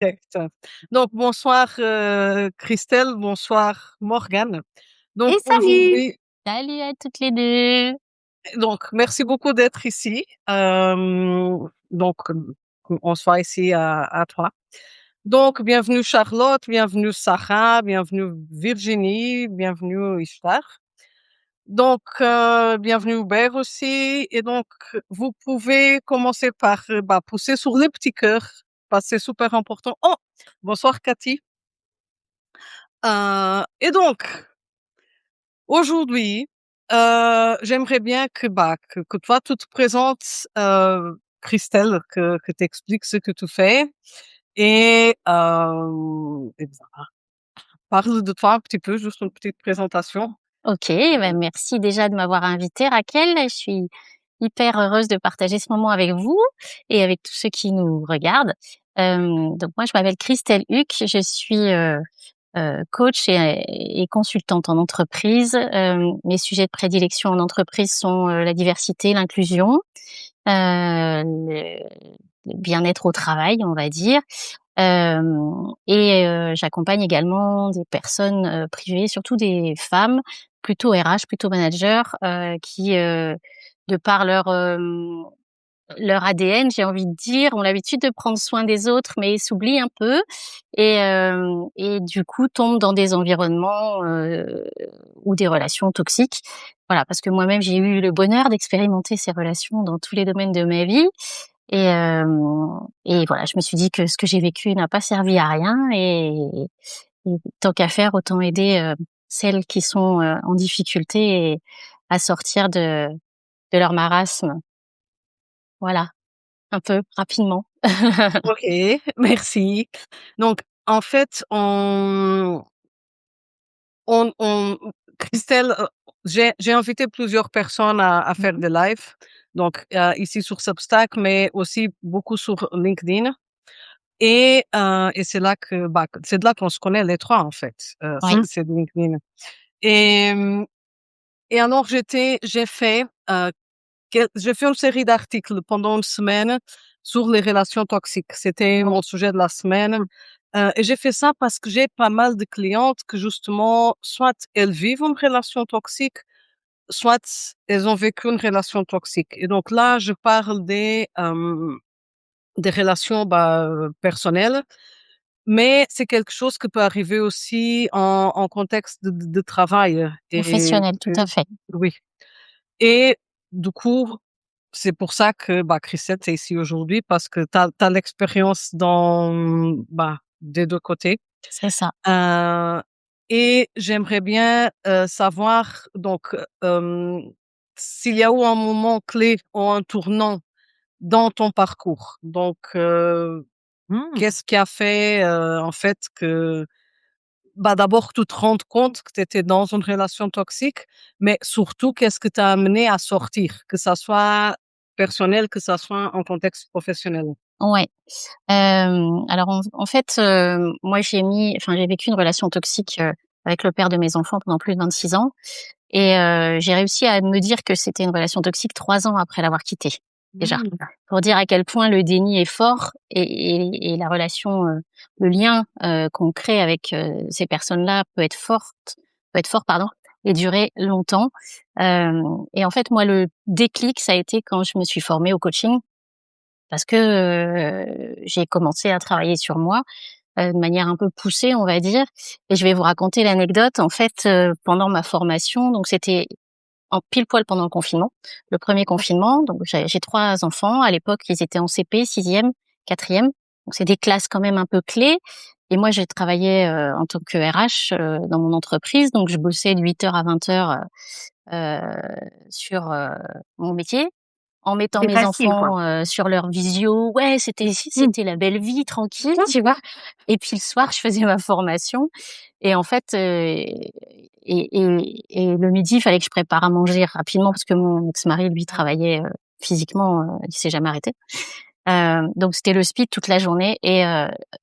Exact. Donc bonsoir, Christelle, bonsoir Morgane. Donc Et salut! aujourd'hui Salut à toutes les deux. donc merci beaucoup d'être ici. Donc on soit ici à 3. Donc bienvenue Charlotte, bienvenue Sarah, bienvenue Virginie, bienvenue Ishtar. Donc bienvenue Hubert aussi et donc vous pouvez commencer par, pousser sur les petits cœurs parce que c'est super important. Oh! Bonsoir Cathy. Et donc aujourd'hui, j'aimerais bien que toi tu te présentes, Christelle, que tu expliques ce que tu fais et ben, parle de toi un petit peu, juste une petite présentation. OK, bah, merci déjà de m'avoir invitée Raquel. Je suis hyper heureuse de partager ce moment avec vous et avec tous ceux qui nous regardent. Donc moi je m'appelle Christelle Huck, je suis, coach et consultante en entreprise. Mes sujets de prédilection en entreprise sont, la diversité, l'inclusion, le bien-être au travail, on va dire. J'accompagne également des personnes, privées, surtout des femmes, plutôt RH, plutôt managers, qui, de par leur ADN, j'ai envie de dire, ont l'habitude de prendre soin des autres, mais s'oublient un peu et du coup tombent dans des environnements, ou des relations toxiques. Voilà, parce que moi-même j'ai eu le bonheur d'expérimenter ces relations dans tous les domaines de ma vie et voilà, je me suis dit que ce que j'ai vécu n'a pas servi à rien et tant qu'à faire, autant aider, celles qui sont, en difficulté et à sortir de leur marasme. Voilà, un peu rapidement. OK, merci. Donc en fait, on Christelle, j'ai invité plusieurs personnes à faire Mmh. des lives, donc ici sur Substack, mais aussi beaucoup sur LinkedIn et c'est là c'est de là qu'on se connaît les 3 en fait, Oui, c'est de LinkedIn et et alors j'ai fait une série d'articles pendant une semaine sur les relations toxiques. C'était mon sujet de la semaine. Et j'ai fait ça parce que j'ai pas mal de clientes que justement, soit elles vivent une relation toxique, soit elles ont vécu une relation toxique. Et donc là, je parle des relations personnelles, mais c'est quelque chose qui peut arriver aussi en contexte de travail. professionnelle, tout à fait. Oui. Et du coup, c'est pour ça que Christelle, tu ici aujourd'hui parce que tu as l'expérience des 2 côtés. C'est ça. Heu et j'aimerais bien, savoir donc, s'il y a eu un moment clé ou un tournant dans ton parcours. Donc, Mmh. qu'est-ce qui a fait, en fait que d'abord que tu te rendes compte que tu étais dans une relation toxique, mais surtout qu'est-ce que t'a amené à sortir? Que ça soit personnel, que ça soit en contexte professionnel? Ouais. Alors en fait, moi j'ai vécu une relation toxique, avec le père de mes enfants pendant plus de 26 ans et j'ai réussi à me dire que c'était une relation toxique 3 ans après l'avoir quitté, déjà. Mmh. Pour dire à quel point le déni est fort et la relation, le lien, qu'on crée avec, ces personnes-là peut être fort, pardon, et durer longtemps. Et en fait, moi, le déclic, ça a été quand je me suis formée au coaching parce que, j'ai commencé à travailler sur moi, de manière un peu poussée, on va dire et je vais vous raconter l'anecdote. En fait, pendant ma formation, donc c'était en pile poil pendant le confinement. Le premier confinement, donc j'ai 3 enfants. À l'époque, ils étaient en CP, 6e, 4e, donc c'est des classes quand même un peu clés et moi, j'ai travaillé, en tant que RH, dans mon entreprise, donc je bossais de 8 heures à 20 heures, sur, mon métier en mettant C'est mes facile, quoi. enfants, sur leur visio. Ouais, c'était la belle vie tranquille, tu vois? Et puis le soir, je faisais ma formation et en fait, et le midi, il fallait que je prépare à manger rapidement parce que mon ex-mari, lui, travaillait, physiquement, il s'est jamais arrêté. Donc c'était le speed toute la journée et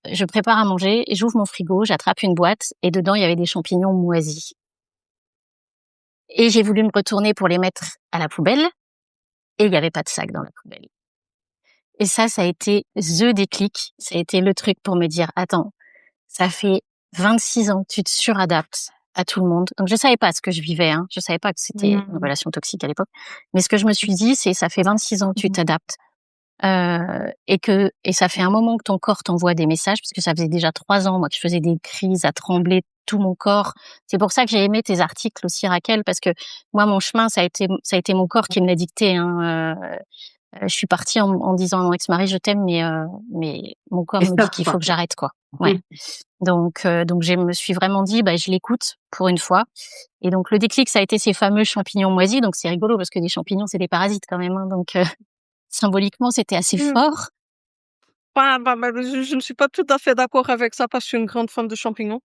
je prépare à manger et j'ouvre mon frigo, j'attrape une boîte et dedans, il y avait des champignons moisis et j'ai voulu me retourner pour les mettre à la poubelle et il y avait pas de sac dans la poubelle. Et ça a été the déclic. Ça a été le truc pour me dire, attends, ça fait 26 ans que tu te suradaptes à tout le monde. Donc, je savais pas ce que je vivais, hein. Je savais pas que c'était une relation toxique à l'époque. Mais ce que je me suis dit, c'est, ça fait 26 ans que tu t'adaptes. Et ça fait un moment que ton corps t'envoie des messages, parce que ça faisait déjà 3 ans, moi, que je faisais des crises à trembler tout mon corps. C'est pour ça que j'ai aimé tes articles aussi, Raquel, parce que moi, mon chemin, ça a été mon corps qui me l'a dicté, hein. Je suis partie en disant à mon ex-mari, je t'aime, mais mon corps me dit qu'il faut que j'arrête, quoi. Ouais. Donc je me suis vraiment dit, bah, je l'écoute pour une fois. Et donc, le déclic, ça a été ces fameux champignons moisis. Donc, c'est rigolo parce que des champignons, c'est des parasites quand même, hein. Donc, symboliquement, c'était assez fort. Je ne suis pas tout à fait d'accord avec ça parce que je suis une grande fan de champignons.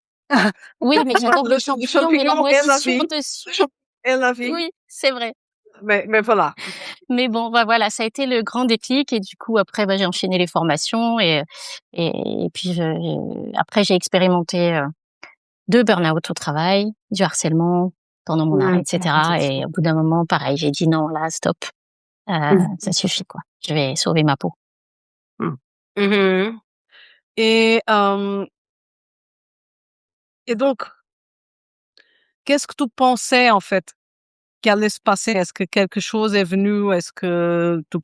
Oui, mais j'adore Le les champignons, mais la champignon et la moisissure vie. dessus. Le champignon et la vie. Oui, c'est vrai. Mais voilà. Mais bon, bah, voilà, ça a été le grand déclic et du coup, après, bah, j'ai enchaîné les formations et puis après, j'ai expérimenté, 2 burn-out au travail, du harcèlement pendant mon arrêt, et cetera. Et au bout d'un moment, pareil, j'ai dit: «Non, là, stop, ça suffit, quoi. Je vais sauver ma peau». Mmh. Et donc, qu'est-ce que tu pensais, en fait, qu'allait se passer? Est-ce que quelque chose est venu? Est-ce que tu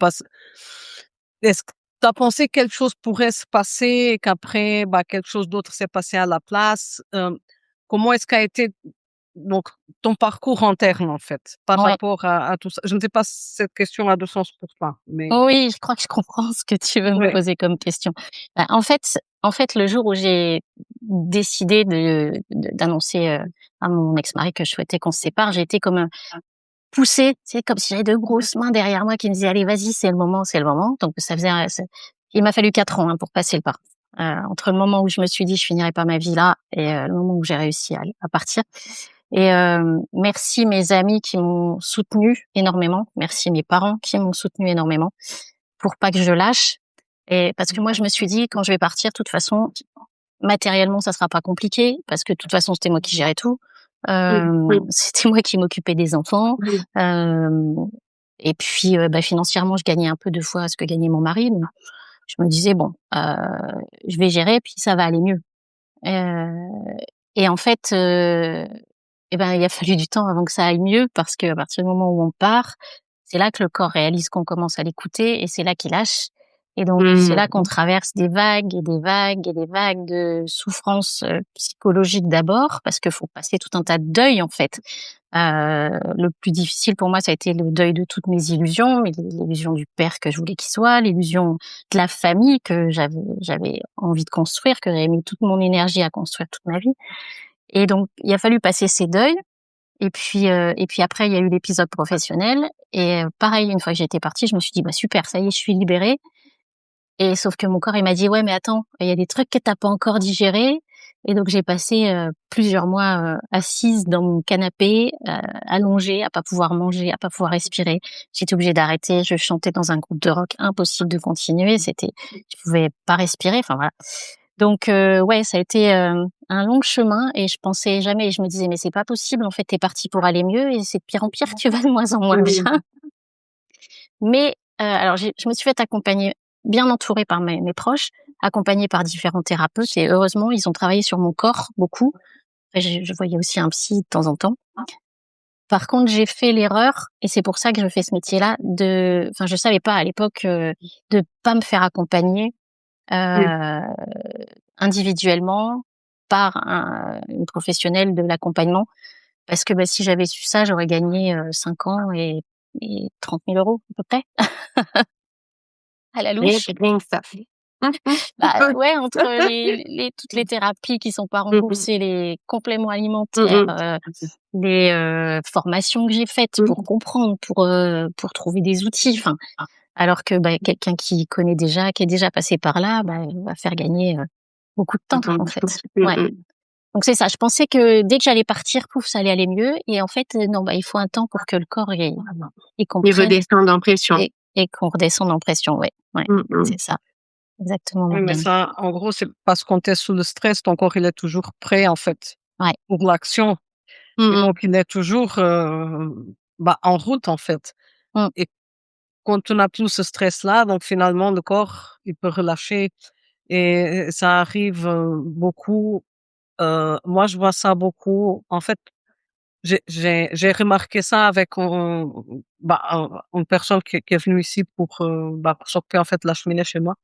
as pensé que quelque chose pourrait se passer et qu'après, bah, quelque chose d'autre s'est passé à la place? Comment est-ce qu'a été donc ton parcours interne, en fait, par Ouais. rapport à tout ça? Je ne sais pas si cette question a de sens pour toi, mais Oui, je crois que je comprends ce que tu veux me ouais. poser comme question. Bah, en fait, le jour où j'ai décidé d'annoncer, à mon ex-mari que je souhaitais qu'on se sépare, j'ai été comme, poussée, tu sais, comme si j'avais 2 grosses mains derrière moi qui me disaient: «Allez, vas-y, c'est le moment, c'est le moment». Donc ça faisait, il m'a fallu 4 ans, hein, pour passer le pas. Entre le moment où je me suis dit: «Je finirai pas ma vie là» et le moment où j'ai réussi à partir. Et merci mes amis qui m'ont soutenue énormément. Merci mes parents qui m'ont soutenue énormément pour pas que je lâche. Et parce que moi, je me suis dit: «Quand je vais partir, de toute façon, matériellement, ça sera pas compliqué parce que de toute façon, c'était moi qui gérais tout. C'était moi qui m'occupais des enfants. Hem et puis, bah, financièrement, je gagnais un peu 2 fois ce que gagnait mon mari, donc je me disais: «Bon, je vais gérer, puis ça va aller mieux». Heu et en fait, et ben, il a fallu du temps avant que ça aille mieux parce qu'à partir du moment où on part, c'est là que le corps réalise qu'on commence à l'écouter et c'est là qu'il lâche. Et donc c'est là qu'on traverse des vagues et des vagues et des vagues de souffrances, psychologiques d'abord, parce qu'il faut passer tout un tas de deuils, en fait. Le plus difficile pour moi, ça a été le deuil de toutes mes illusions, l'illusion du père que je voulais qu'il soit, l'illusion de la famille que j'avais envie de construire, que j'avais mis toute mon énergie à construire toute ma vie. Et donc il a fallu passer ces deuils et puis après il y a eu l'épisode professionnel et pareil, une fois que j'étais partie, je me suis dit: «Bah, super, ça y est, je suis libérée». Et sauf que mon corps, il m'a dit: «Ouais, mais attends, il y a des trucs que tu pas encore digérés». Et donc j'ai passé, plusieurs mois, assise dans mon canapé, allongée, à pas pouvoir manger, à pas pouvoir respirer. J'étais obligée d'arrêter, je chantais dans un groupe de rock, impossible de continuer, je pouvais pas respirer, enfin voilà. Donc ouais, ça a été, un long chemin et je pensais jamais, je me disais: «Mais c'est pas possible, en fait, tu es partie pour aller mieux et c'est de pire en pire, tu vas de moins en moins bien». Mais alors je me suis fait accompagner, bien entourée par mes proches, accompagnée par différents thérapeutes et heureusement, ils ont travaillé sur mon corps beaucoup. Après je voyais aussi un psy de temps en temps. Par contre, j'ai fait l'erreur et c'est pour ça que je fais ce métier-là je savais pas à l'époque, de pas me faire accompagner, heu, individuellement par une professionnelle de l'accompagnement. Parce que, bah, si j'avais su ça, j'aurais gagné, 5 ans et 30 000 € à peu près, à la Rien louche. que rien que ça. Bah, ouais, entre toutes les thérapies qui sont pas remboursées, les compléments alimentaires, les, formations que j'ai faites pour comprendre, pour trouver des outils, enfin, alors que, bah, quelqu'un qui connaît déjà, qui est déjà passé par là, bah, va faire gagner, beaucoup de temps, en fait. Ouais. Donc c'est ça, je pensais que dès que j'allais partir, pouf, ça allait aller mieux et en fait, non, bah, il faut un temps pour que le corps il Il comprenne redescend en pression. et qu'on redescende en pression, ouais, ouais, c'est ça. Exactement, Oui, mais Morgane. ça, en gros, c'est parce qu'on est sous le stress, ton corps, il est toujours prêt, en fait, Ouais. pour l'action. Et donc, il est toujours, bah, en route, en fait. Mmh. Et quand on n'a plus ce stress-là, donc finalement le corps, il peut relâcher et ça arrive, beaucoup. Moi, je vois ça beaucoup. En fait, j'ai remarqué ça avec une personne qui est venue ici pour s'occuper en fait de la cheminée chez moi.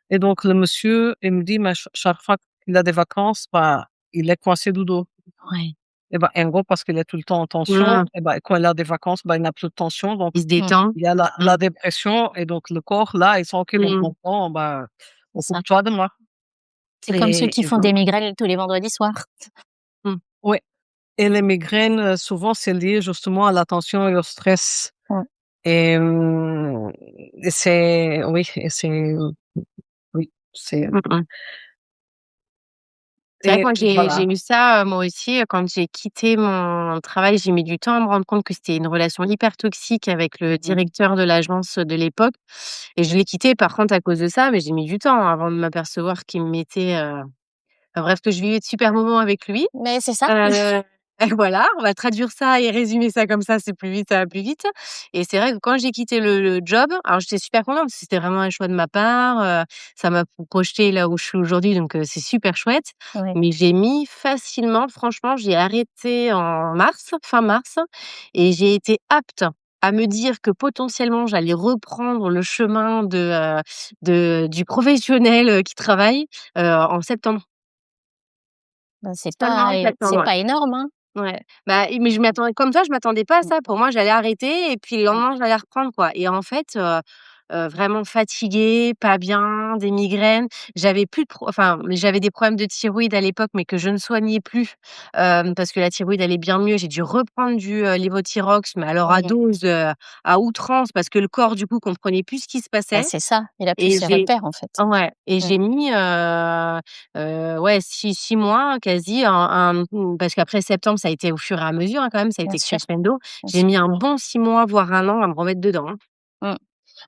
Et donc le monsieur, il me dit: «Mais chaque fois qu'il a des vacances, bah, il est coincé du dos». Ouais. Et bah, en gros, parce qu'il est tout le temps en tension, et bah, quand il a des vacances, bah, il n'a plus de tension, donc Il se détend. il y a la dépression et donc le corps là, il sent: «OK, donc Mmh. maintenant, bah, C'est ça. occupe-toi de moi». C'est comme ceux qui Et font des migraines tous les vendredis soirs. ouais, et les migraines, souvent, c'est lié justement à la tension et au stress. Ouais. Et et c'est oui et c'est oui, c'est Mmh mh. C'est vrai que et moi j'ai voilà. eu ça, moi aussi, quand j'ai quitté mon travail, j'ai mis du temps à me rendre compte que c'était une relation hyper toxique avec le Mmh. directeur de l'agence de l'époque et je l'ai quitté par contre à cause de ça, mais j'ai mis du temps avant de m'apercevoir qu'il me mettait, enfin bref, que je vivais de super moments avec lui. Mais c'est ça. Heu et voilà, on va traduire ça et résumer ça comme ça plus vite, ça va plus vite et c'est vrai que quand j'ai quitté le job, alors j'étais super contente parce que c'était vraiment un choix de ma part, ça m'a projetée là où je suis aujourd'hui donc c'est super chouette. Ouais. Mais j'ai mis facilement franchement, j'ai arrêté en mars, fin mars et j'ai été apte à me dire que potentiellement j'allais reprendre le chemin du professionnel, qui travaille, en septembre. Bah, Seulement en c'est septembre. pas énorme, hein. Ouais, bah, mais je m'attendais comme toi, je m'attendais pas à Mmh. ça. Pour moi, j'allais arrêter et puis le Mmh. lendemain, j'allais reprendre, quoi et en fait, vraiment fatiguée, pas bien, des migraines. J'avais plus de enfin, j'avais des problèmes de thyroïde à l'époque, mais que je ne soignais plus, parce que la thyroïde allait bien mieux. J'ai dû reprendre du, Levothyrox, mais alors à Mmh. dose, à outrance parce que le corps, du coup, comprenait plus ce qui se Bah, passait c'est ça, il a plus et ses j'ai repères, en fait. ouais et Mmh. j'ai mis, ouais 6 mois quasi parce qu'après septembre, ça a été au fur et à mesure, hein, quand même, ça a Bien été sûr, crescendo. bien J'ai sûr. mis un bon 6 mois, voire 1 an à me remettre dedans, hein. Mmh.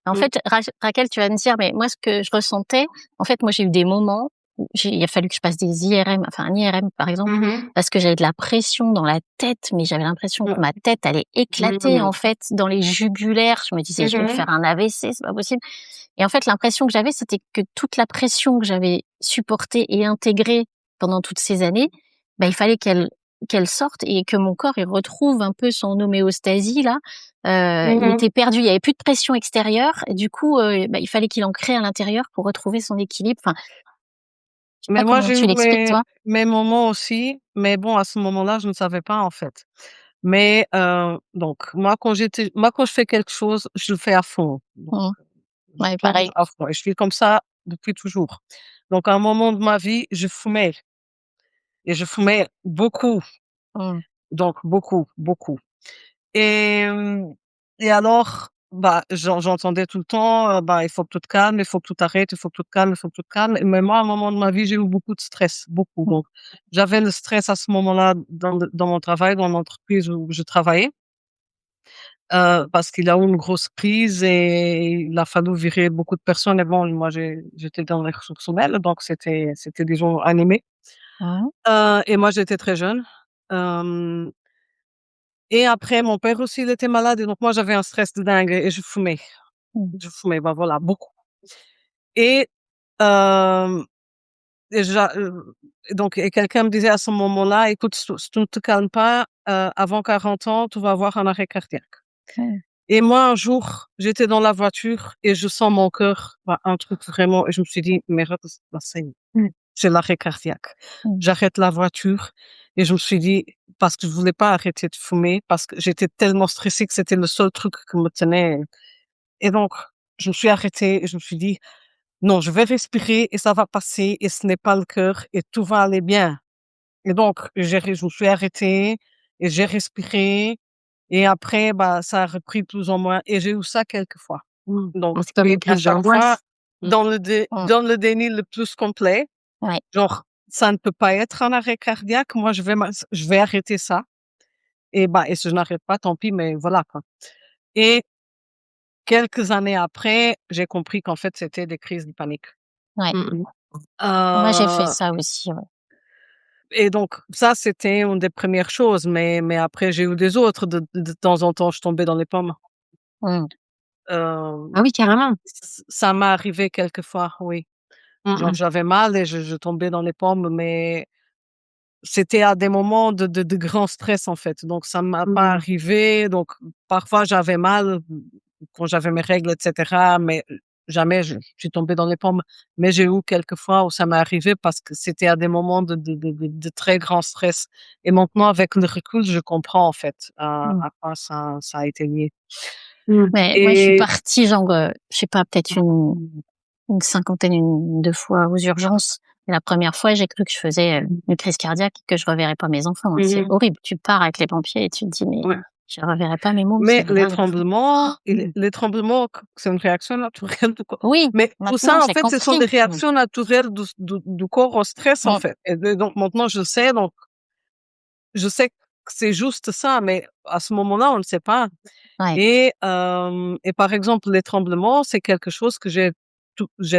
En Mmh. fait, Raquel, tu vas me dire, mais moi, ce que je ressentais, en fait, moi, j'ai eu des moments où il a fallu que je passe des IRM, enfin un IRM, par exemple, Mmh mh. parce que j'avais de la pression dans la tête, mais j'avais l'impression que Mmh. ma tête allait éclater, Mmh. en fait, dans les jugulaires. Je me disais: Mmh «Je vais me mh. faire un AVC, c'est pas possible». Et en fait, l'impression que j'avais, c'était que toute la pression que j'avais supportée et intégrée pendant toutes ces années, bah, il fallait qu'elle sorte et que mon corps, il retrouve un peu son homéostasie là. Il Mmh. était perdu, il y avait plus de pression extérieure et du coup, bah, il fallait qu'il en crée à l'intérieur pour retrouver son équilibre. Enfin, je sais Mais pas moi, comment j'ai tu eu l'expliques toi? mes moments aussi, mais bon, à ce moment-là, je ne savais pas, en fait. Mais donc moi, quand je fais quelque chose, je le fais à fond. Donc Mmh. je Ouais, plonge pareil. à fond et je suis comme ça depuis toujours. Donc à un moment de ma vie, je fumais et je fumais beaucoup, Mmh. donc beaucoup, beaucoup. Et et alors, bah, j'entendais tout le temps, bah: «Il faut que tu te calmes, il faut que tu t'arrêtes, il faut que tu te calmes, il faut que tu te calmes». Mais moi, à un moment de ma vie, j'ai eu beaucoup de stress, beaucoup. Mmh. Donc j'avais le stress à ce moment-là dans mon travail, dans l'entreprise où je travaillais, parce qu'il a eu une grosse crise et il a fallu virer beaucoup de personnes et bon, moi j'étais dans les ressources humaines, donc c'était des gens animés. Mmh. Et moi, j'étais très jeune. Hem Et après, mon père aussi, il était malade et donc moi, j'avais un stress de dingue et je fumais. Mmh. Je fumais, bah, voilà, beaucoup. Et hem et donc et quelqu'un me disait à ce moment-là: «Écoute, si tu ne te calmes pas, avant 40 ans, tu vas avoir un arrêt cardiaque». Mmh. Et moi, un jour, j'étais dans la voiture et je sens mon cœur, bah, un truc vraiment et je me suis dit: «Mais wat ça y est, j'ai l'arrêt cardiaque». Mmh. J'arrête la voiture et je me suis dit parce que je voulais pas arrêter de fumer, parce que j'étais tellement stressée que c'était le seul truc qui me tenait et donc je me suis arrêtée et je me suis dit: «Non, je vais respirer et ça va passer et ce n'est pas le cœur et tout va aller bien». Et donc je me suis arrêtée et j'ai respiré et après, bah, ça a repris plus ou moins et j'ai eu ça quelques fois. Mmh. Donc Bon, c'est comme et une à crise chaque fois d'angoisse. Mmh. Mmh. dans le déni le plus complet, Ouais. genre: «Ça ne peut pas être un arrêt cardiaque, moi je vais arrêter ça et bah et si je n'arrête pas, tant pis, mais voilà, quoi». Et quelques années après, j'ai compris qu'en fait, c'était des crises de panique. Ouais. Mmh mh. Moi, j'ai fait Heu ça aussi, ouais. et donc ça, c'était une des premières choses, mais après j'ai eu des autres de temps en temps, je tombais dans les pommes. Mmh. Ah oui, carrément. Ça m'est arrivé quelquefois, oui. Mmh Genre mh. j'avais mal et je tombais dans les pommes, mais c'était à des moments de grand stress, en fait, donc ça m'a pas Mmh. arrivé, donc parfois j'avais mal, quand j'avais mes règles et cetera, mais jamais je suis tombée dans les pommes. Mais j'ai eu quelques fois où ça m'est arrivé parce que c'était à des moments de très grand stress et maintenant avec le recul, je comprends, en fait, Mmh. à quoi ça a été lié Mmh. Mais moi, je suis et partie genre, je sais pas, peut-être une cinquantaine de fois aux urgences. Et la première fois, j'ai cru que je faisais une crise cardiaque et que je reverrais pas mes enfants, hein. C'est Mmh. horrible. Tu pars avec les pompiers et tu te dis: «Mais Ouais. je reverrai pas mes mômes, c'est mais pas grave». les tremblements, c'est une réaction naturelle du corps. Oui, Mais tout maintenant, ça, en j'ai fait, ce sont des compris. réactions naturelles du corps au stress, en Mmh. fait et donc maintenant je sais, donc je sais que c'est juste ça, mais à ce moment-là, on ne sait pas Ouais. et par exemple, les tremblements, c'est quelque chose que j'ai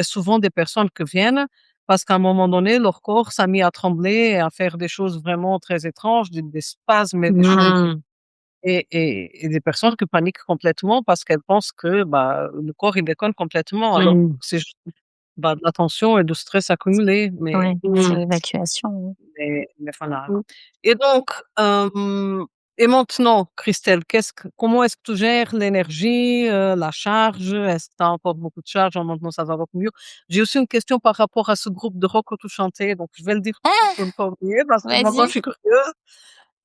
souvent des personnes qui viennent parce qu'à un moment donné, leur corps s'est mis à trembler et à faire des choses vraiment très étranges, des spasmes et des choses Mmh. et des personnes qui paniquent complètement parce qu'elles pensent que, bah, le corps, il déconne complètement alors que Mmh. c'est juste, bah, de la tension et du stress accumulé, Ouais, c'est Mmh. l'évacuation. mais voilà Mmh. et donc et maintenant, Christelle, comment est-ce que tu gères l'énergie, la charge? Est-ce que tu as encore beaucoup de charge? Maintenant, ça va beaucoup mieux. J'ai aussi une question par rapport à ce groupe de rock que tu chantais, donc je vais le dire pour ne pas oublier parce que maintenant je Vas-y. suis curieuse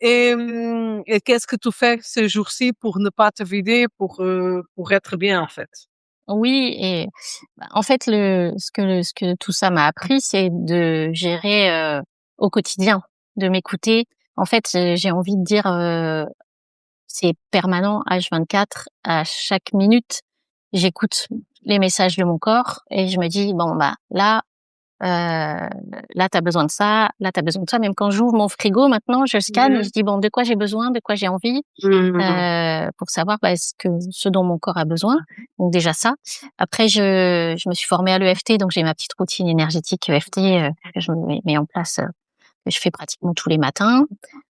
et qu'est-ce que tu fais ces jours-ci pour ne pas te vider, pour être bien, en fait? Oui et bah, en fait, ce que tout ça m'a appris, c'est de gérer, au quotidien, de m'écouter. En fait, j'ai envie de dire, c'est permanent H24, à chaque minute. J'écoute les messages de mon corps et je me dis: «Bon, bah, là, tu as besoin de ça, là, tu as besoin de ça». Même quand j'ouvre mon frigo maintenant, je scanne et Mmh. je dis: «Bon, de quoi j'ai besoin? De quoi j'ai envie?» Mmh. Pour savoir, bah, ce dont mon corps a besoin. Donc déjà ça. Après je me suis formée à l'EFT, donc j'ai ma petite routine énergétique EFT, que je mets en place, que je fais pratiquement tous les matins,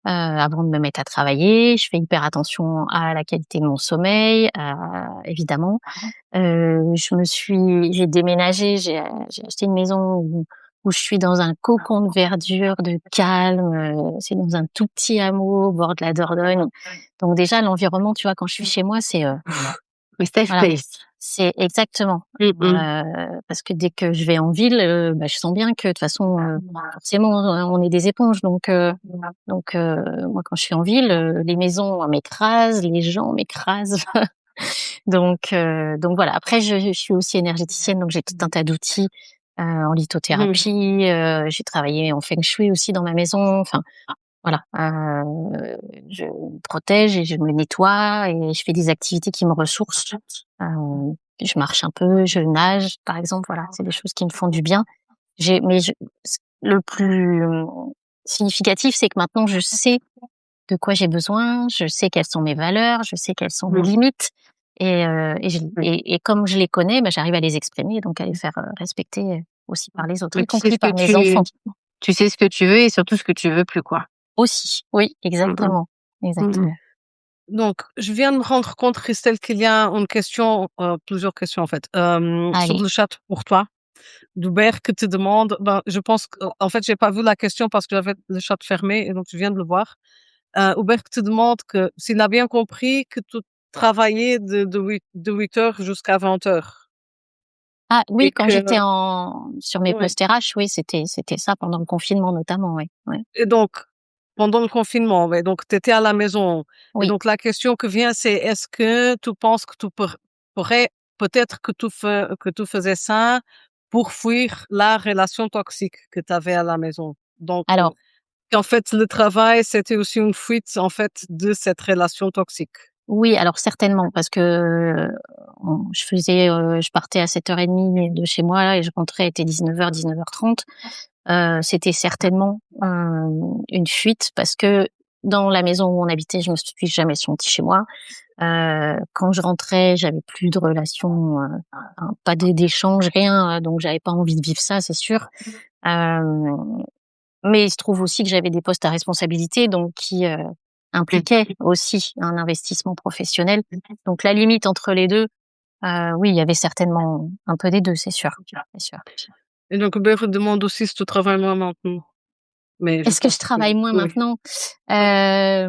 avant de me mettre à travailler. Je fais hyper attention à la qualité de mon sommeil, évidemment. J'ai déménagé, j'ai acheté une maison où je suis dans un cocon de verdure, de calme, c'est dans un tout petit hameau au bord de la Dordogne. Donc déjà l'environnement, tu vois, quand je suis chez moi, c'est, Le safe voilà, place. c'est exactement. Mmh mh. Parce que dès que je vais en ville, bah, je sens bien que de toute façon, forcément, on est des éponges donc moi quand je suis en ville, les maisons m'écrasent, les gens m'écrasent. Donc voilà. Après je suis aussi énergéticienne, donc j'ai tout un tas d'outils, en Mmh. lithothérapie, j'ai travaillé en feng shui aussi dans ma maison. Enfin voilà, je me protège et je me nettoie et je fais des activités qui me ressourcent. Je marche un peu, je nage par exemple, voilà, c'est des choses qui me font du bien. J'ai mais je c Le plus, significatif, c'est que maintenant je sais de quoi j'ai besoin, je sais quelles sont mes valeurs, je sais quelles sont mes Mmh. limites et Oui. comme je les connais, bah, j'arrive à les exprimer, donc à les faire, respecter, aussi par les autres, Mais y compris par mes enfants tu sais ce que tu veux et surtout ce que tu veux plus, quoi. aussi. Oui, Mmh mh. exactement, Mmh mh. exactement. Donc je viens de me rendre compte, Christelle, qu'il y a une question, plusieurs questions, en fait, sur Allez. le chat pour toi. D'Hubert qui te demande, ben, je pense qu'en fait, j'ai pas vu la question parce que j'avais le chat fermé et donc je viens de le voir. Hubert te demande que s'il a bien compris que tu travaillais de 8 heures jusqu'à 20 heures Ah oui, et quand que j'étais sur mes oui postes RH, oui, c'était ça pendant le confinement notamment, oui, ouais. et donc pendant le confinement, ouais, donc tu étais à la maison et Oui. donc la question qui vient, c'est est-ce que tu penses que tu pourrais peut-être que tu faisais ça pour fuir la relation toxique que tu avais à la maison? Donc Alors qu'en fait, le travail, c'était aussi une fuite, en fait, de cette relation toxique. oui, alors certainement parce que, je partais à 7h30 de chez moi et je rentrais, il était 19h, 19h30. C'était certainement, une fuite parce que dans la maison où on habitait, je me suis jamais sentie chez moi. Quand je rentrais, j'avais plus de relations, enfin, pas d'échanges, rien, donc j'avais pas envie de vivre ça, c'est sûr. Hem, mais il se trouve aussi que j'avais des postes à responsabilité, donc qui, Mmh. impliquaient aussi un investissement professionnel. Donc la limite entre les 2. Oui, il y avait certainement un peu des 2, c'est sûr, c'est sûr. Et donc Hubert demande aussi si tu travailles moins maintenant. Mais je Est-ce que je pense que travaille moins oui. maintenant? Ouais.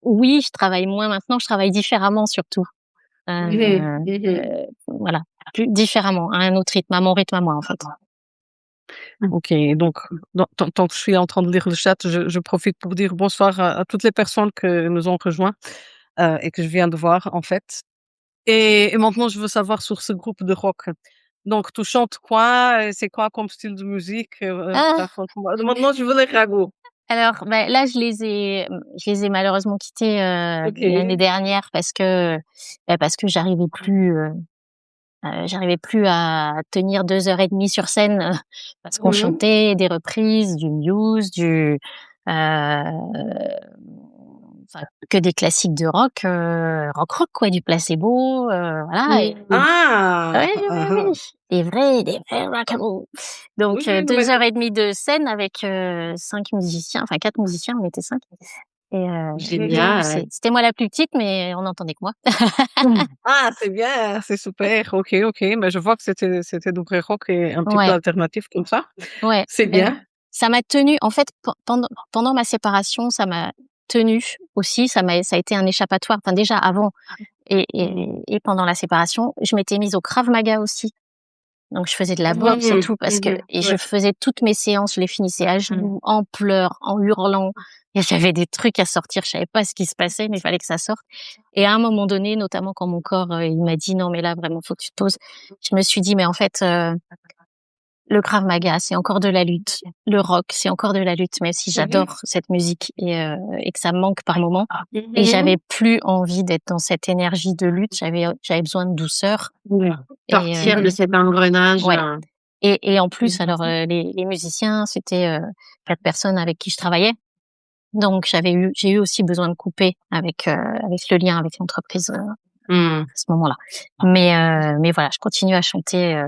Oui, je travaille moins maintenant, je travaille différemment surtout. Mhm, mhm. Voilà, plus différemment, à un autre rythme, à mon rythme à moi, en fait. Ok, donc tant que je suis en train de lire le chat, je profite pour dire bonsoir à toutes les personnes que nous ont rejoints et que je viens de voir en fait. Et maintenant, je veux savoir sur ce groupe de rock. Donc, tu chantes quoi? C'est quoi comme style de musique? Ah! Raconte-moi. Maintenant, je veux les ragots. Alors, là, je les ai malheureusement quittés, Ok. l'année dernière parce que j'arrivais plus à tenir 2 heures et demie sur scène, parce qu'on Mhm. chantait des reprises, du Muse, enfin, que des classiques de rock, rock quoi, du Placebo, voilà et Ah! ouais, ouais, Ah, ouais, des vrais rock'n'roll. oui, Donc oui, non, mais 2 heures et demie de scène avec, 5 musiciens, enfin 4 musiciens, on était 5 et Mhm. c'était moi la plus petite, mais on entendait que moi. Ah, c'est bien, c'est super. Ok, ok. Mais je vois que c'était du vrai rock et un petit peu Ouais, alternatif comme ça. ouais, C'est bien. ça m'a tenue en fait, pendant ma séparation, ça m'a tenue aussi, ça a été un échappatoire. Enfin déjà avant et pendant la séparation, je m'étais mise au Krav Maga aussi. Donc je faisais de la boxe et Mhm, tout mhm. et je Ouais. faisais toutes mes séances, je les finissais à genoux, en pleurs, en hurlant. Et j'avais des trucs à sortir, je savais pas ce qui se passait, mais il fallait que ça sorte. Et à un moment donné, notamment quand mon corps, il m'a dit: «Non, mais là, vraiment, faut que tu te poses». Je me suis dit: «Mais en fait, le Krav Maga, c'est encore de la lutte. Le rock, c'est encore de la lutte», même si Mhm. j'adore cette musique et que ça me manque par moments. Et Mhm. j'avais plus envie d'être dans cette énergie de lutte. J'avais besoin de douceur Ouais. et Sortir de cet engrenage, ouais. Et en plus, alors, mmh. les musiciens, c'était, 4 personnes avec qui je travaillais. Donc j'ai eu aussi besoin de couper avec le lien avec l'entreprise, à Mmh. ce moment-là. Mais voilà, je continue à chanter,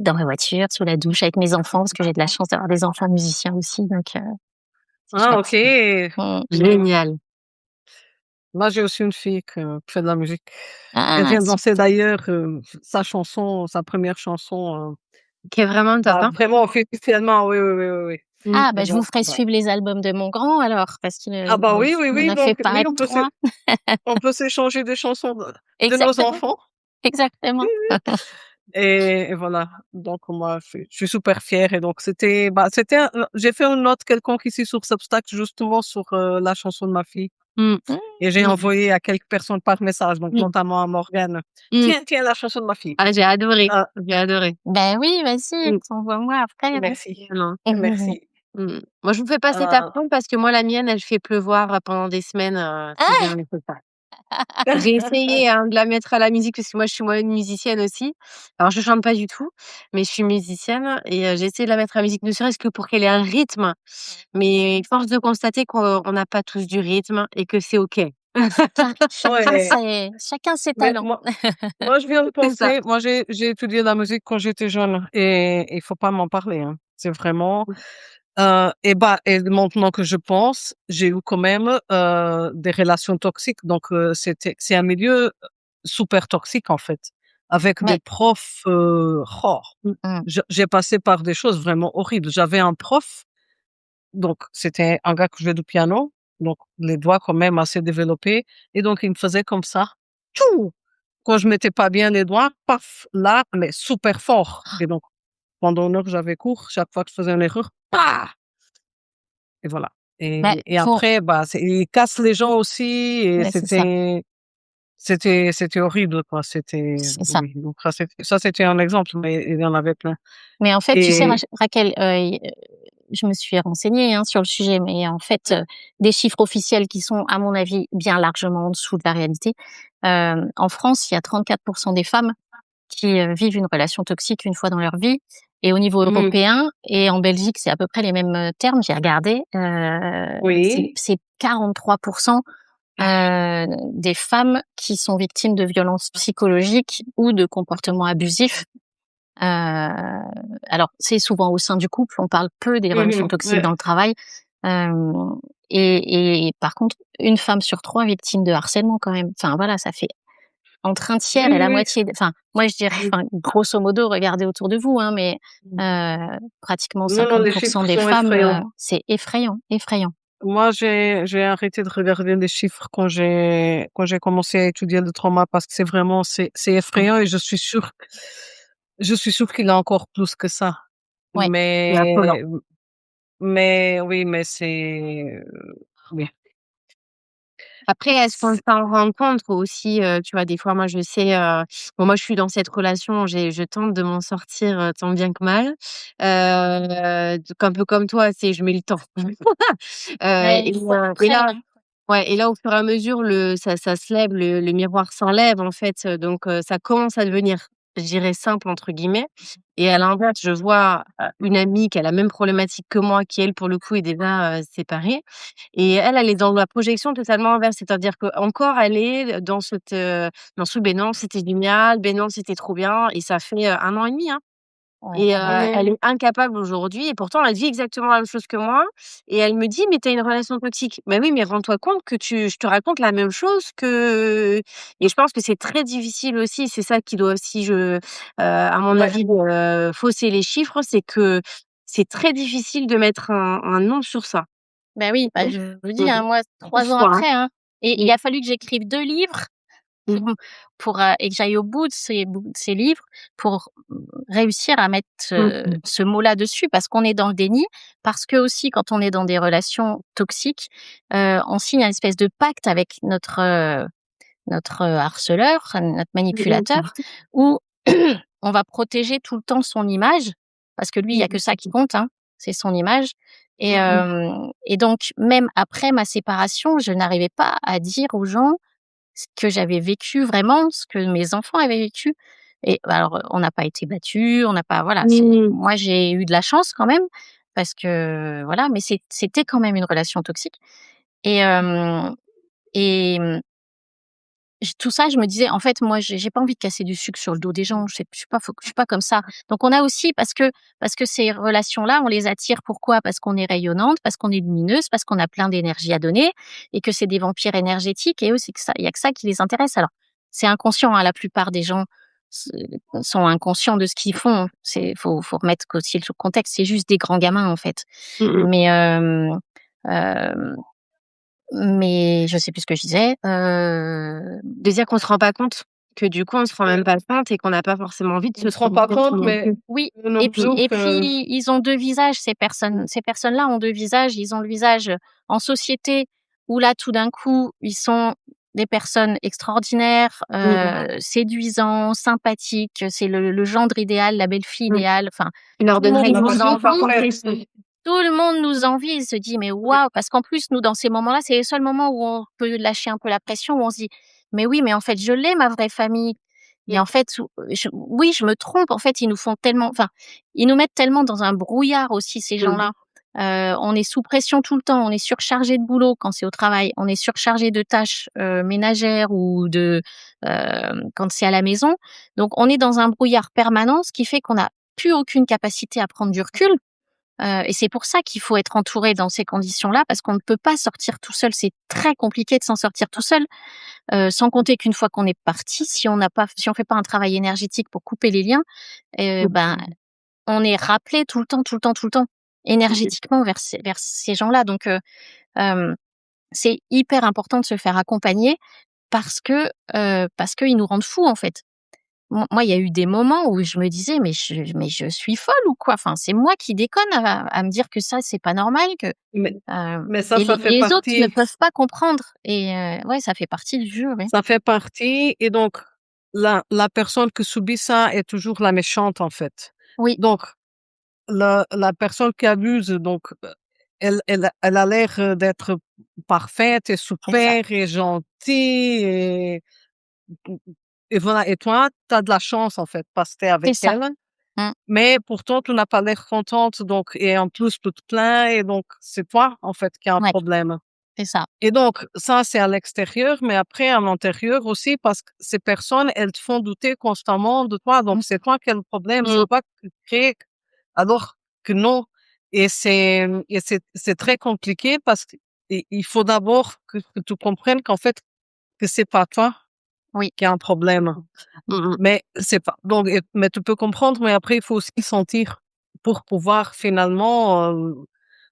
dans ma voiture, sous la douche, avec mes enfants, parce que j'ai de la chance d'avoir des enfants musiciens aussi, donc c'est Ah, chouette. ok. Mmh. Génial. Moi, j'ai aussi une fille qui fait de la musique. Elle Ah vient de sup lancer d'ailleurs sa chanson, sa première chanson. Qui est vraiment top, Bah, hein? vraiment officiellement, oui, oui, oui, oui, oui. Mmh. ah Et je vous donc, ferai bah, suivre les albums de mon grand alors, parce qu'il, ah bah oui, oui, il en oui, a fait donc oui, paraître 3. on peut s'échanger des chansons de nos Exactement, enfants. exactement. Et voilà. Donc moi, je suis super fière. Et donc j'ai fait une note quelconque ici sur Substack justement sur la chanson de ma fille. Mmh. Mmh. Et j'ai Mmh. envoyé à quelques personnes par message, donc Mmh. notamment à Morgane. Mmh. Tiens, tiens, la chanson de ma fille. Ah, j'ai adoré, Ah, j'ai adoré. Ben oui, vas-y, Mmh. envoie-moi après, hein. merci, Non. merci. Mmh. Moi, je vous fais passer ta Euh, preuve parce que moi, la mienne, elle fait pleuvoir, pendant des semaines, si je ne l'écoute pas. J'ai essayé, hein, de la mettre à la musique parce que moi, je suis moi-même musicienne aussi. Alors je chante pas du tout, mais je suis musicienne et j'ai essayé de la mettre à la musique, ne serait-ce que pour qu'elle ait un rythme. Mais force de constater qu'on n'a pas tous du rythme et que c'est OK. ouais, Chacun ses mais talents. moi, je viens de C'est ça. penser, moi, j'ai étudié la musique quand j'étais jeune et il faut pas m'en parler, hein. C'est vraiment, et maintenant que je pense, j'ai eu quand même, des relations toxiques. Donc, c'est un milieu super toxique, en fait, avec des Mais profs, Mmh. mmh, j'ai passé par des choses vraiment horribles. J'avais un prof, donc c'était un gars qui jouait du piano, donc les doigts quand même assez développés et donc il me faisait comme ça, tchou! Quand je mettais pas bien les doigts, paf, là, mais super fort. Et donc, pendant 1 heure, j'avais cours. Chaque fois que je faisais une erreur, pah! Et voilà. bah, Et pour après, bah, il casse les gens aussi et ouais, c'est ça, c'était horrible, quoi. c'est ça. Oui, donc ça, c'était un exemple, mais il y en avait plein. Mais en fait, tu sais, Et Raquel, je me suis renseignée, hein, sur le sujet, mais en fait, des chiffres officiels qui sont, à mon avis, bien largement en dessous de la réalité. En France, il y a 34% des femmes qui, vivent une relation toxique une fois dans leur vie et au niveau mmh, européen et en Belgique, c'est à peu près les mêmes, termes, j'ai regardé, oui. c'est 43%, des femmes qui sont victimes de violences psychologiques ou de comportements abusifs. Alors c'est souvent au sein du couple, on parle peu des relations Mmh, toxiques ouais. dans le travail, hem et par contre, une femme sur 3 victime de harcèlement quand même. Enfin voilà, ça fait entre un tiers Oui, et la oui, moitié enfin, moi je dirais, oui. enfin, grosso modo, regardez autour de vous, hein, mais pratiquement Non, non, 50 les chiffres des sont femmes, effrayants. c'est effrayant, effrayant. Moi, j'ai arrêté de regarder les chiffres quand j'ai commencé à étudier le trauma parce que c'est Mmh. effrayant et je suis sûre qu'il y a encore plus que ça. Ouais, C'est affolant. Mais mais oui, mais oui. Après, est-ce qu'on s'en rend compte aussi, tu vois, des fois, moi, je sais, bon, moi, je suis dans cette relation, je tente de m'en sortir, tant bien que mal. Donc un peu comme toi, c'est je mets le temps. ouais, Et il faut être et prêt, là hein. ouais et là, au fur et à mesure, ça se lève, le miroir s'enlève, en fait, donc ça commence à devenir, je dirais «simple» entre guillemets et à l'inverse, je vois, une amie qui a la même problématique que moi, qui elle, pour le coup, est déjà, séparée et elle, elle est dans la projection totalement inverse. C'est-à-dire qu'encore elle est dans ce: «Beh non, c'était génial, beh non, c'était trop bien» et ça fait, 1 an et demi, hein. Ouais, Et ouais. elle Mmh. est incapable aujourd'hui et pourtant elle vit exactement la même chose que moi et elle me dit: «Mais tu as une relation toxique». Bah oui, mais rends-toi compte que je te raconte la même chose que et je pense que c'est très difficile aussi, c'est ça qui doit aussi à mon Ouais, avis, fausser les chiffres, c'est que c'est très difficile de mettre un nom sur ça. Bah oui, bah, je vous dis, Mmh. hein, moi 3 Ouf, ans quoi, hein. après, hein, et il Mmh. a fallu que j'écrive 2 livres Mmh. et que j'aille au bout de ces livres pour, réussir à mettre, Mmh mh. ce mot-là dessus parce qu'on est dans le déni. Parce que aussi quand on est dans des relations toxiques, on signe un espèce de pacte avec notre harceleur, notre Mmh manipulateur mh. où on va protéger tout le temps son image parce que lui, il y a que Mmh. ça qui compte, hein, c'est son image Mmh mh. et donc même après ma séparation, je n'arrivais pas à dire aux gens ce que j'avais vécu vraiment, ce que mes enfants avaient vécu et alors, on n'a pas été battus, on n'a pas voilà, c'est Mmh. moi j'ai eu de la chance quand même parce que voilà, mais c'était quand même une relation toxique et hem et tout ça, je me disais: «En fait, moi, j'ai pas envie de casser du sucre sur le dos des gens, je suis pas comme ça». Donc on a aussi parce que ces relations-là, on les attire pourquoi? Parce qu'on est rayonnante, parce qu'on est lumineuse, parce qu'on a plein d'énergie à donner et que c'est des vampires énergétiques et eux, c'est que ça il y a que ça qui les intéresse. Alors, c'est inconscient, hein, la plupart des gens se sont inconscients de ce qu'ils font. Faut remettre aussi le contexte, c'est juste des grands gamins, en fait. Mmh mh. Mais hem mais je sais plus ce que je disais, De dire qu'on se rend pas compte, que du coup on se rend même pas compte et qu'on n'a pas forcément envie de on se se rend pas tromper compte, non mais plus. oui eux non plus et que puis ils ont 2 visages ces personnes. Ces personnes-là ont 2 visages. Ils ont le visage, en société où là, tout d'un coup, ils sont des personnes extraordinaires, Mmh mh. séduisants, sympathiques, c'est le gendre idéal, la belle-fille Mmh. idéale, enfin, Tu leur tout le monde donnerais une la nous personne présence envie. parfaite. Tout le monde nous envie, il se dit: «Mais waouh!» parce qu'en plus, nous, dans ces moments-là, c'est les seuls moments où on peut lâcher un peu la pression, où on se dit: «Mais oui, mais en fait, je l'ai ma vraie famille et en fait, oui, je me trompe, en fait, ils nous font tellement enfin, ils nous mettent tellement dans un brouillard aussi ces Mmh. gens-là». On est sous pression tout le temps, on est surchargé de boulot quand c'est au travail, on est surchargé de tâches, ménagères ou quand c'est à la maison. Donc on est dans un brouillard permanent, ce qui fait qu'on n'a plus aucune capacité à prendre du recul. Et c'est pour ça qu'il faut être entouré dans ces conditions-là, parce qu'on ne peut pas sortir tout seul. C'est très compliqué de s'en sortir tout seul, sans compter qu'une fois qu'on est parti, si on fait pas un travail énergétique pour couper les liens, ben, Mmh. on est rappelé tout le temps, tout le temps, tout le temps, Mmh. énergétiquement vers ces gens-là. Donc, c'est hyper important de se faire accompagner parce qu'ils nous rendent fous, en fait. Moi, il y a eu des moments où je me disais: mais je suis folle ou quoi? Enfin, c'est moi qui déconne à me dire que ça, c'est pas normal, que» Mais ça, et ça fait les autres ne partie peuvent pas comprendre et ouais, ça fait partie du jeu, ouais. ça fait partie et donc la personne qui subit ça est toujours la méchante, en fait. Oui, Donc la personne qui abuse, donc elle a l'air, d'être parfaite et c'est ça, super et gentille et voilà et toi, tu as de la chance, en fait, parce que tu es c'est avec ça. elle, Mmh, mais pourtant tu n'as pas l'air contente donc et en plus tu te plains et donc c'est toi, en fait, qui a un ouais, problème. c'est ça. Et donc ça, c'est à l'extérieur, mais après à l'intérieur aussi parce que ces personnes, elles te font douter constamment de toi, donc Mmh, c'est toi qui as le problème, c'est Mmh. toi qui crée alors que non et c'est très compliqué parce qu'il faut d'abord que tu comprennes qu'en fait, que c'est pas toi Oui. qu'il y a un problème. Mmh. Mais c'est pas donc mais tu peux comprendre, mais après il faut aussi sentir pour pouvoir finalement,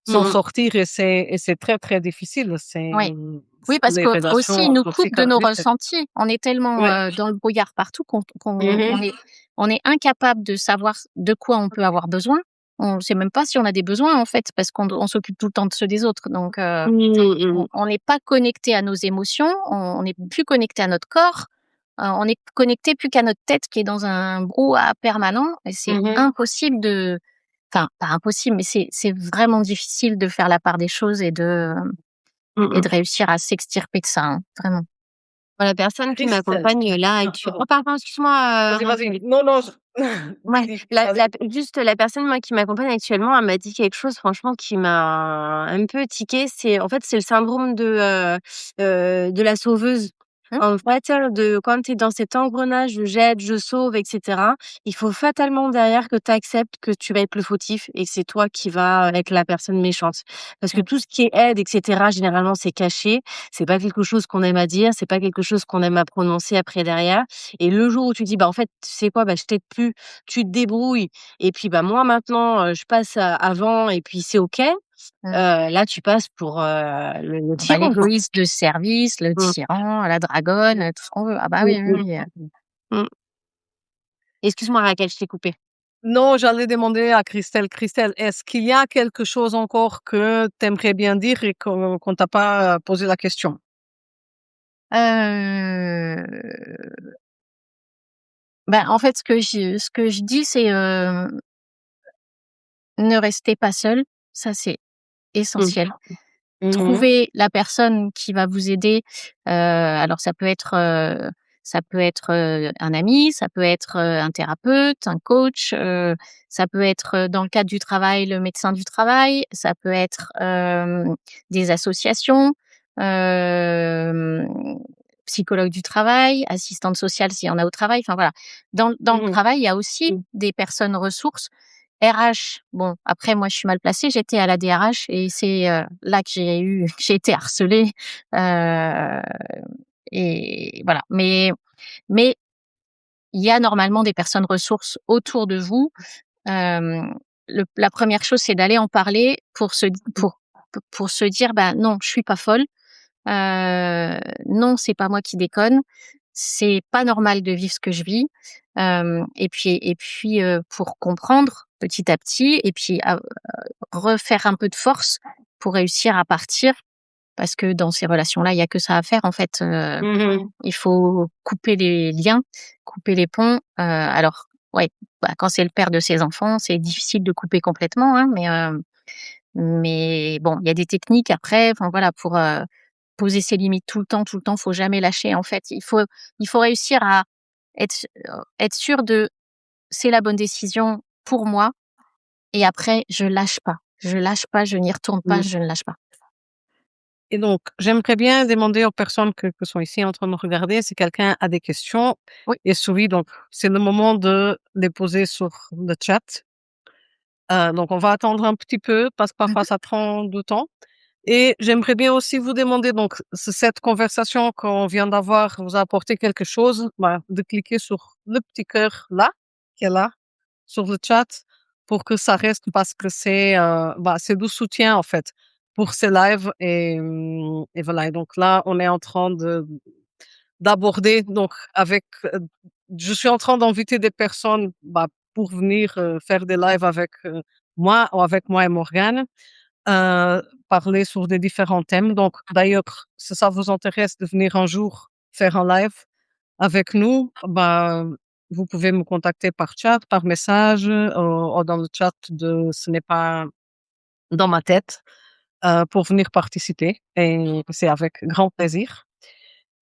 s'en Mmh. sortir et c'est très, très difficile. Oui. Oui, parce Les que aussi, relations ils nous coupent toxiques de nos vite fait. ressentis. On est tellement, Ouais. dans le brouillard partout qu'on Mmh. on est incapable de savoir de quoi on peut avoir besoin. On sait même pas si on a des besoins, en fait, parce qu'on s'occupe tout le temps de ceux des autres. Donc Mmh. on n'est pas connecté à nos émotions, on n'est plus connecté à notre corps, on est connecté plus qu'à notre tête qui est dans un brouhaha permanent et c'est Mmh. impossible de enfin, pas impossible, mais c'est vraiment difficile de faire la part des choses et de Mmh. réussir à s'extirper de ça, hein, vraiment. La personne qui Christelle. m'accompagne là Oh pardon, excuse-moi, Vas-y, vas-y. Non, non, ouais, dis, la vas-y. juste la personne, moi, qui m'accompagne actuellement, elle m'a dit quelque chose franchement qui m'a un peu tiqué. C'est en fait, c'est le syndrome de la sauveuse. Mmh, En fait, de quand tu es dans cet engrenage de j'aide, je sauve et cetera, il faut fatalement derrière que tu acceptes que tu vas être le fautif et que c'est toi qui vas être la personne méchante. Parce que mmh. tout ce qui est aide et cetera, généralement, c'est caché. C'est pas quelque chose qu'on aime à dire, c'est pas quelque chose qu'on aime à prononcer après derrière et le jour où tu dis: «Bah, en fait, tu sais quoi? Bah, je t'aide plus, tu te débrouilles et puis, bah, moi maintenant, je passe à avant et puis c'est OK», Mmh. là tu passes pour, le Ah bah, tyran, quoi. l'égoïste de service, le Mmh. tyran, la dragonne, tout ce qu'on veut. Ah bah, Mmh, oui, oui, mmh, oui, mmh. Excuse-moi Raquel, je t'ai coupé. Non, j'allais demander à Christelle. Christelle, est-ce qu'il y a quelque chose encore que tu aimerais bien dire et qu'on t'a pas posé la question? Bah, en fait, ce que je dis, c'est, ne restez pas seul, ça c'est Mmh. essentiel. Mmh. Trouver la personne qui va vous aider, alors ça peut être, un ami, ça peut être, un thérapeute, un coach, ça peut être, dans le cadre du travail, le médecin du travail, ça peut être, des associations, hem, psychologue du travail, assistante sociale s'il y en a au travail, enfin voilà. Dans le Mmh. travail, il y a aussi des personnes ressources. RH, bon, après moi je suis mal placée, j'étais à la DRH et c'est, là que que j'ai été harcelée, heu et voilà. Mais il y a normalement des personnes ressources autour de vous. La première chose, c'est d'aller en parler pour se dire: «Bah, non, je suis pas folle, non, c'est pas moi qui déconne, c'est pas normal de vivre ce que je vis». Pour comprendre petit à petit et puis refaire un peu de force pour réussir à partir parce que dans ces relations-là, il y a que ça à faire en fait, Mmh. il faut couper les liens, couper les ponts, alors ouais, bah, quand c'est le père de ses enfants, c'est difficile de couper complètement, hein, mais bon, il y a des techniques après, enfin voilà, pour, poser ses limites tout le temps, faut jamais lâcher en fait. Il faut réussir à être sûr de: «C'est la bonne décision pour moi» et après je lâche pas. Je lâche pas, je n'y retourne pas, Mmh. je ne lâche pas. Et donc, j'aimerais bien demander aux personnes que sont ici en train de regarder si quelqu'un a des questions Oui. et oui, donc c'est le moment de les poser sur le chat. Donc on va attendre un petit peu parce que Mmh parfois mh. ça prend du temps et j'aimerais bien aussi vous demander donc si cette conversation qu'on vient d'avoir vous a apporté quelque chose, bah, de cliquer sur le petit cœur là, qui est là, sur le chat pour que ça reste parce que c'est du soutien en fait pour ces lives et voilà et donc là, on est en train d'aborder donc avec, je suis en train d'inviter des personnes, bah, pour venir, faire des lives avec, moi ou avec moi et Morgane, parler sur des différents thèmes. Donc d'ailleurs, si ça vous intéresse de venir un jour faire un live avec nous, bah, vous pouvez me contacter par chat, par message, ou dans le chat de «Ce n'est pas dans ma tête», pour venir participer et c'est avec grand plaisir.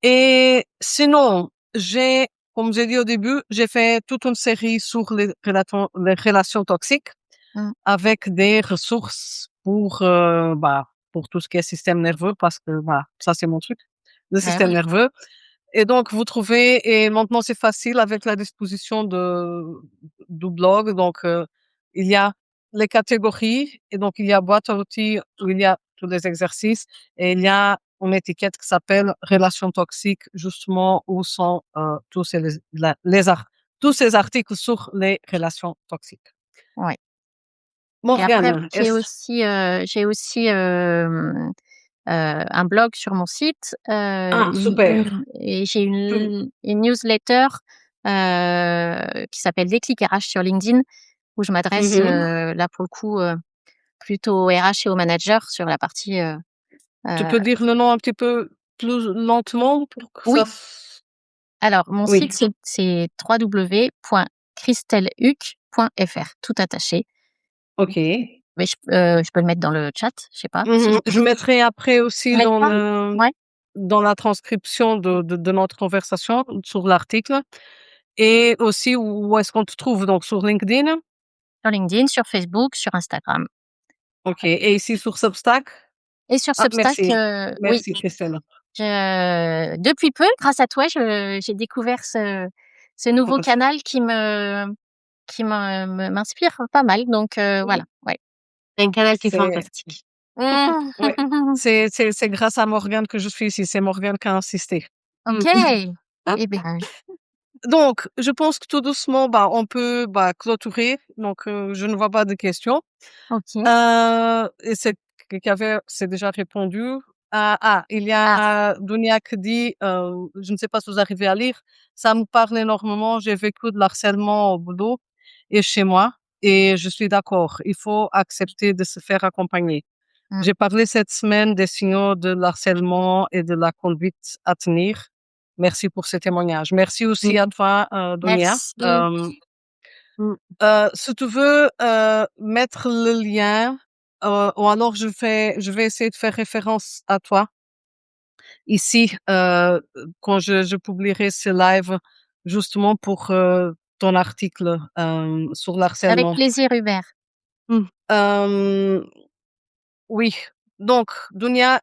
Et sinon, comme j'ai dit au début, j'ai fait toute une série sur les relations toxiques Mmh. avec des ressources pour tout ce qui est système nerveux parce que voilà, ça c'est mon truc, le Bah système oui. nerveux. Et donc vous trouvez et maintenant c'est facile avec la disposition du blog. Donc, il y a les catégories et donc il y a boîte à outils où il y a tous les exercices et il y a une étiquette qui s'appelle relations toxiques, justement, où sont tous ces articles sur les relations toxiques. Ouais. Et après, Morgane, j'ai aussi un blog sur mon site, super. et j'ai Tu- une newsletter qui s'appelle Déclic RH sur LinkedIn, où je m'adresse Mhm. là pour le coup plutôt aux RH et aux managers sur la partie. Tu peux dire le nom un petit peu plus lentement pour que ça. Oui, alors mon Oui. site c'est www.christelhuc.fr, tout attaché. Ok. Mais je peux le mettre dans le chat, je sais pas si Mhm. Je mettrai après aussi mets dans pas? Ouais, dans la transcription de notre conversation sur l'article. Et aussi, où est-ce qu'on te trouve? Donc, sur LinkedIn? sur LinkedIn, sur Facebook, sur Instagram. OK. Et ici sur Substack? Et sur Ah, Substack, merci. oui, Merci, Christelle. depuis peu, grâce à toi, j'ai découvert ce nouveau canal qui m'inspire pas mal. Donc voilà, ouais. C'est un canal qui est C'est fantastique. ouais. C'est grâce à Morgane que je suis ici. C'est Morgane qui a insisté. OK. Hop. Eh bien, Donc, je pense que tout doucement, on peut, clôturer. Donc, je ne vois pas de questions. OK. Et c'est déjà répondu. Il y Ah, a Dunia qui dit, je ne sais pas si vous arrivez à lire, ça me parle énormément. J'ai vécu de l'harcèlement au boulot et chez moi, et je suis d'accord. Il faut accepter de se faire accompagner. mmh, J'ai parlé cette semaine des signaux de l'harcèlement et de la conduite à tenir. Merci pour ce témoignage. Merci aussi à toi, Dunia. merci. Mmh. Si tu veux mettre le lien, ou alors je vais essayer de faire référence à toi ici quand je publierai ce live, justement pour ton article sur Avec l'harcèlement. plaisir, Hubert. Mmh. Euh, oui, donc Dunia,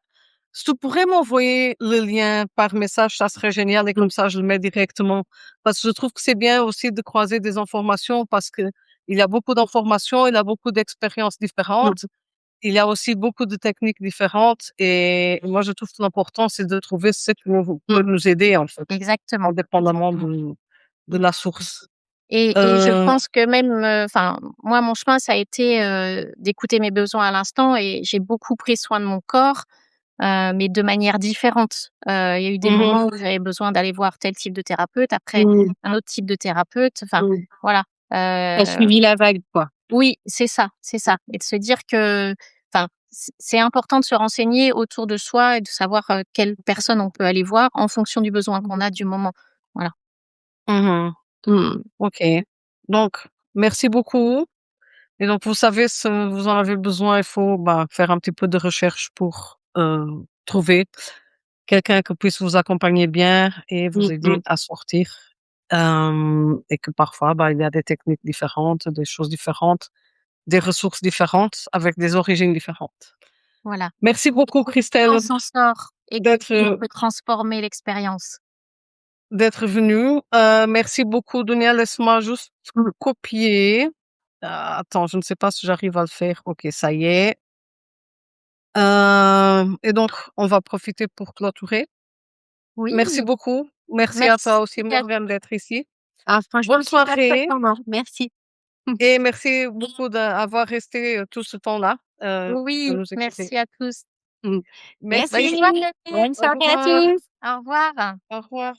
si tu pourrais m'envoyer le lien par message, ça serait génial, et comme ça je le mets directement. Parce que je trouve que c'est bien aussi de croiser des informations, parce que il y a beaucoup d'informations, il y a beaucoup d'expériences Mmh. différentes. Il y a aussi beaucoup de techniques différentes, et moi je trouve que l'important c'est de trouver ce qui peut Mmh. nous aider, en fait, Exactement. indépendamment de la source. Et je Euh, pense que même, enfin, moi, mon chemin, ça a été d'écouter mes besoins à l'instant, et j'ai beaucoup pris soin de mon corps, mais de manière différente. Il y a eu des mhm, moments où j'avais besoin d'aller voir tel type de thérapeute, après Mmh. un autre type de thérapeute. Enfin, Mmh. voilà. Tu suivi la vague, quoi. Oui, c'est ça, c'est ça. Et de se dire que, enfin, c'est important de se renseigner autour de soi et de savoir quelle personne on peut aller voir en fonction du besoin qu'on a du moment. Voilà. mhm. Mmh. Ok. Donc, merci beaucoup. Et donc, vous savez, si vous en avez besoin, il faut faire un petit peu de recherche pour trouver quelqu'un qui puisse vous accompagner bien et vous Mmh aider mh. à sortir. Et que parfois, il y a des techniques différentes, des choses différentes, des ressources différentes, avec des origines différentes. Voilà. Merci beaucoup, Christelle, On s'en sort et qu'on d'être peut transformer l'expérience. d'être venue. Merci beaucoup, Dunia. Laisse-moi juste Mmh. copier. Attends, je ne sais pas si j'arrive à le faire. Ok, ça y est. Et donc, on va profiter pour clôturer. Oui, Merci beaucoup. Merci à toi merci aussi, à Morgane, d'être ici. Ah franchement Bonne super chouette soirée, moment. Merci. et merci beaucoup d'avoir resté tout ce temps-là, de oui, nous écouter. merci à tous. Mmh. Merci. Bonne Merci. soirée. Bonne Au soirée à revoir. tous. Au revoir. Au revoir.